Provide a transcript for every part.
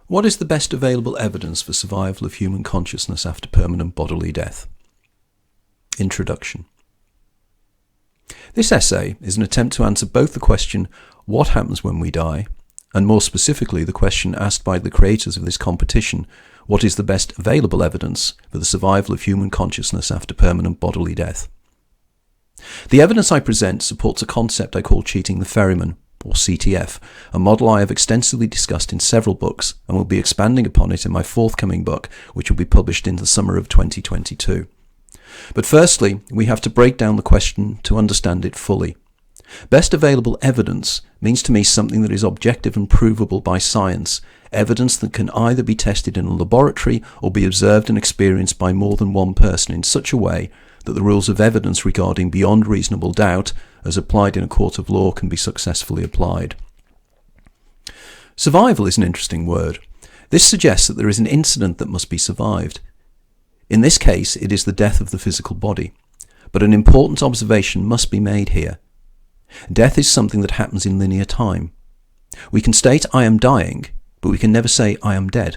What is the best available evidence for survival of human consciousness after permanent bodily death? Introduction. This essay is an attempt to answer both the question, what happens when we die, and more specifically the question asked by the creators of this competition, what is the best available evidence for the survival of human consciousness after permanent bodily death? The evidence I present supports a concept I call cheating the ferryman, or CTF, a model I have extensively discussed in several books and will be expanding upon it in my forthcoming book, which will be published in the summer of 2022. But firstly, we have to break down the question to understand it fully. Best available evidence means to me something that is objective and provable by science, evidence that can either be tested in a laboratory or be observed and experienced by more than one person in such a way that the rules of evidence regarding beyond reasonable doubt, as applied in a court of law, can be successfully applied. Survival is an interesting word. This suggests that there is an incident that must be survived. In this case, it is the death of the physical body. But an important observation must be made here. Death is something that happens in linear time. We can state I am dying, but we can never say I am dead.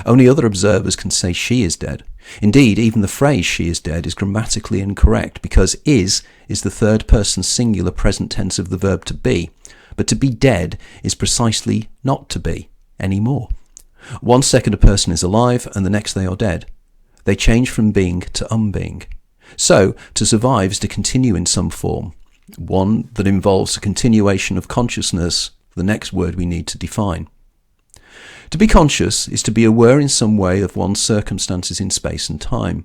Only other observers can say she is dead. Indeed, even the phrase she is dead is grammatically incorrect because is the third person singular present tense of the verb to be, but to be dead is precisely not to be anymore. 1 second a person is alive and the next they are dead. They change from being to unbeing. So, to survive is to continue in some form, one that involves a continuation of consciousness, the next word we need to define. To be conscious is to be aware in some way of one's circumstances in space and time.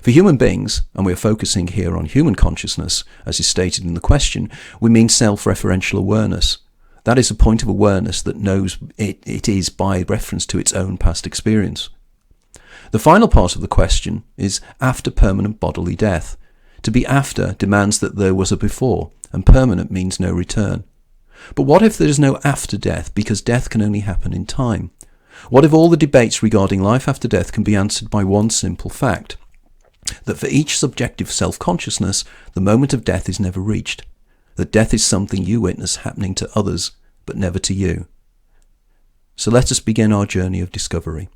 For human beings, and we are focusing here on human consciousness, as is stated in the question, we mean self-referential awareness. That is a point of awareness that knows it is by reference to its own past experience. The final part of the question is after permanent bodily death. To be after demands that there was a before, and permanent means no return. But what if there is no after death, because death can only happen in time? What if all the debates regarding life after death can be answered by one simple fact? That for each subjective self-consciousness, the moment of death is never reached. That death is something you witness happening to others, but never to you. So let us begin our journey of discovery.